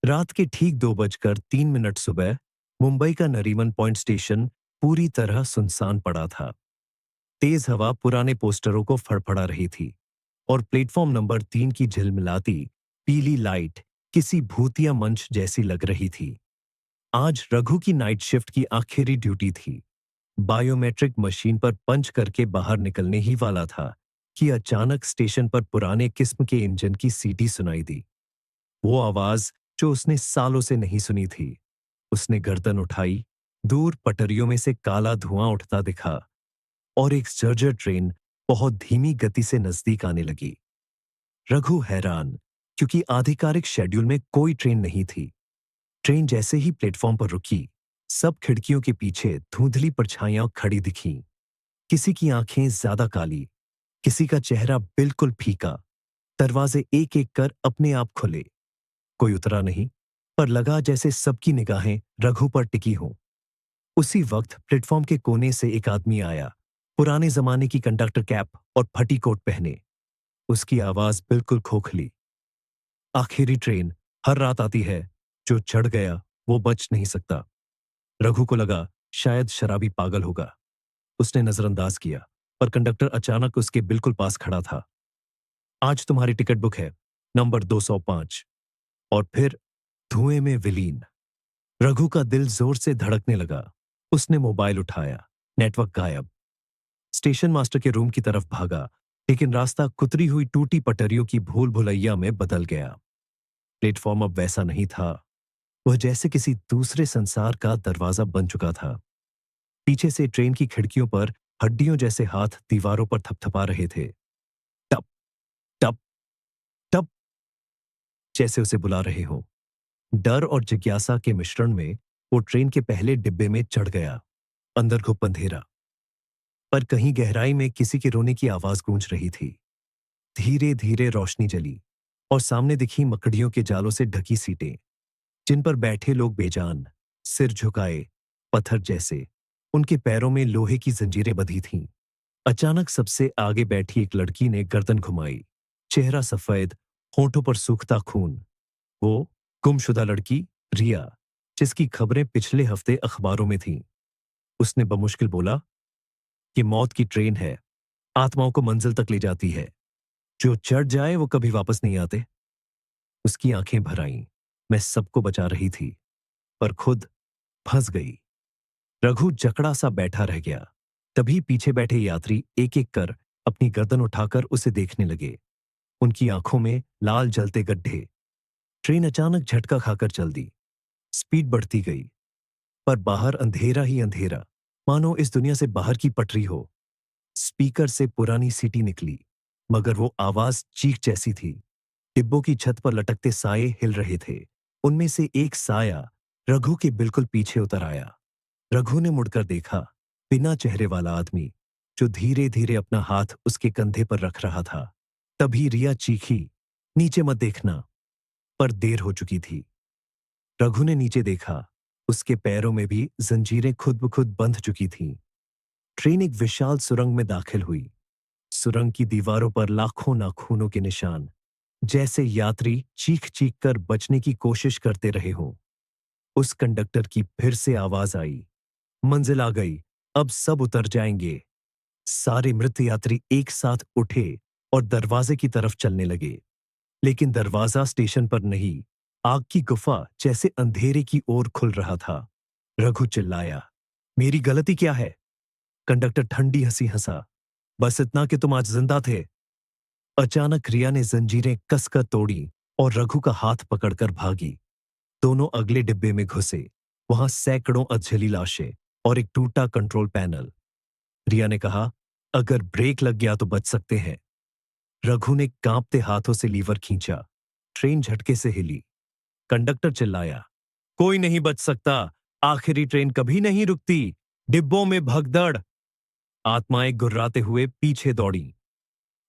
रात के ठीक 2:03 सुबह मुंबई का नरीमन पॉइंट स्टेशन पूरी तरह सुनसान पड़ा था। तेज हवा पुराने पोस्टरों को फड़फड़ा रही थी और प्लेटफॉर्म नंबर 3 की झिलमिलाती पीली लाइट किसी भूतिया मंच जैसी लग रही थी। आज रघु की नाइट शिफ्ट की आखिरी ड्यूटी थी। बायोमेट्रिक मशीन पर पंच करके बाहर निकलने ही वाला था कि अचानक स्टेशन पर पुराने किस्म के इंजन की सीटी सुनाई दी। वो आवाज जो उसने सालों से नहीं सुनी थी। उसने गर्दन उठाई। दूर पटरियों में से काला धुआं उठता दिखा और एक जर्जर ट्रेन बहुत धीमी गति से नजदीक आने लगी। रघु हैरान, क्योंकि आधिकारिक शेड्यूल में कोई ट्रेन नहीं थी। ट्रेन जैसे ही प्लेटफॉर्म पर रुकी, सब खिड़कियों के पीछे धुंधली परछाइयां खड़ी दिखीं। किसी की आंखें ज्यादा काली, किसी का चेहरा बिल्कुल फीका। दरवाजे एक एक कर अपने आप खुले। कोई उतरा नहीं, पर लगा जैसे सबकी निगाहें रघु पर टिकी हों। उसी वक्त प्लेटफॉर्म के कोने से एक आदमी आया, पुराने जमाने की कंडक्टर कैप और फटी कोट पहने। उसकी आवाज बिल्कुल खोखली। आखिरी ट्रेन हर रात आती है, जो चढ़ गया वो बच नहीं सकता। रघु को लगा शायद शराबी पागल होगा। उसने नजरअंदाज किया, पर कंडक्टर अचानक उसके बिल्कुल पास खड़ा था। आज तुम्हारी टिकट बुक है, नंबर 205। और फिर धुएं में विलीन। रघु का दिल जोर से धड़कने लगा। उसने मोबाइल उठाया। नेटवर्क गायब। स्टेशन मास्टर के रूम की तरफ भागा, लेकिन रास्ता कुतरी हुई टूटी पटरियों की भूल भुलैया में बदल गया। प्लेटफॉर्म अब वैसा नहीं था। वह जैसे किसी दूसरे संसार का दरवाजा बन चुका था। पीछे से ट्रेन की खिड़कियों पर हड्डियों जैसे हाथ दीवारों पर थपथपा रहे थे। टप टप टप, जैसे उसे बुला रहे हो। डर और जिज्ञासा के मिश्रण में वो ट्रेन के पहले डिब्बे में चढ़ गया। अंदर घुप अंधेरा, पर कहीं गहराई में किसी के रोने की आवाज गूंज रही थी। धीरे धीरे रोशनी जली और सामने दिखी मकड़ियों के जालों से ढकी सीटें, जिन पर बैठे लोग बेजान, सिर झुकाए, पत्थर जैसे। उनके पैरों में लोहे की जंजीरें बंधी थीं। अचानक सबसे आगे बैठी एक लड़की ने गर्दन घुमाई। चेहरा सफेद, होठों पर सूखता खून। वो गुमशुदा लड़की, रिया, जिसकी खबरें पिछले हफ्ते अखबारों में थीं। उसने बमुश्किल बोला, ये मौत की ट्रेन है, आत्माओं को मंजिल तक ले जाती है। जो चढ़ जाए वो कभी वापस नहीं आते। उसकी आंखें भर आईं। मैं सबको बचा रही थी, पर खुद फंस गई। रघु जकड़ा सा बैठा रह गया। तभी पीछे बैठे यात्री एक एक कर अपनी गर्दन उठाकर उसे देखने लगे। उनकी आंखों में लाल जलते गड्ढे। ट्रेन अचानक झटका खाकर चल दी। स्पीड बढ़ती गई, पर बाहर अंधेरा ही अंधेरा, मानो इस दुनिया से बाहर की पटरी हो। स्पीकर से पुरानी सीटी निकली, मगर वो आवाज चीख जैसी थी। डिब्बों की छत पर लटकते साए हिल रहे थे। उनमें से एक साया रघु के बिल्कुल पीछे उतर आया। रघु ने मुड़कर देखा, बिना चेहरे वाला आदमी, जो धीरे धीरे अपना हाथ उसके कंधे पर रख रहा था। तभी रिया चीखी, नीचे मत देखना। पर देर हो चुकी थी। रघु ने नीचे देखा। उसके पैरों में भी जंजीरें खुद ब खुद बंध चुकी थीं। ट्रेन एक विशाल सुरंग में दाखिल हुई। सुरंग की दीवारों पर लाखों नाखूनों के निशान, जैसे यात्री चीख चीख कर बचने की कोशिश करते रहे हों। उस कंडक्टर की फिर से आवाज आई, मंजिल आ गई, अब सब उतर जाएंगे। सारे मृत यात्री एक साथ उठे और दरवाजे की तरफ चलने लगे। लेकिन दरवाजा स्टेशन पर नहीं, आग की गुफा जैसे अंधेरे की ओर खुल रहा था। रघु चिल्लाया, मेरी गलती क्या है? कंडक्टर ठंडी हंसी हंसा, बस इतना कि तुम आज जिंदा थे। अचानक रिया ने जंजीरें कसकर तोड़ी और रघु का हाथ पकड़कर भागी। दोनों अगले डिब्बे में घुसे। वहां सैकड़ों अधजली लाशें और एक टूटा कंट्रोल पैनल। रिया ने कहा, अगर ब्रेक लग गया तो बच सकते हैं। रघु ने कांपते हाथों से लीवर खींचा। ट्रेन झटके से हिली। कंडक्टर चिल्लाया, कोई नहीं बच सकता, आखिरी ट्रेन कभी नहीं रुकती, डिब्बों में भगदड़। आत्माएं गुर्राते हुए पीछे दौड़ी।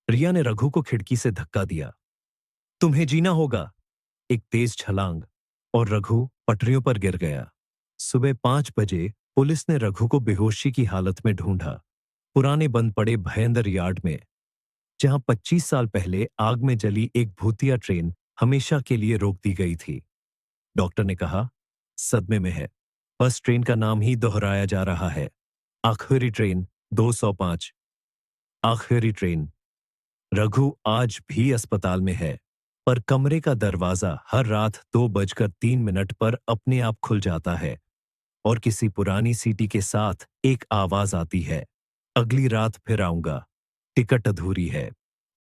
रिया ने रघु को खिड़की से धक्का दिया। तुम्हें जीना होगा। एक तेज छलांग, और रघु पटरियों पर गिर गया। सुबह 5 बजे पुलिस ने रघु को बेहोशी की हालत में ढूंढा, पुराने बंद पड़े भयंदर यार्ड में, जहां 25 साल पहले आग में जली एक भूतिया ट्रेन हमेशा के लिए रोक दी गई थी। डॉक्टर ने कहा, सदमे में है। बस ट्रेन का नाम ही दोहराया जा रहा है। आखिरी ट्रेन 205। आखिरी ट्रेन। रघु आज भी अस्पताल में है, पर कमरे का दरवाजा हर रात 2:03 पर अपने आप खुल जाता है और किसी पुरानी सीटी के साथ एक आवाज आती है, अगली रात फिर आऊंगा, टिकट अधूरी है।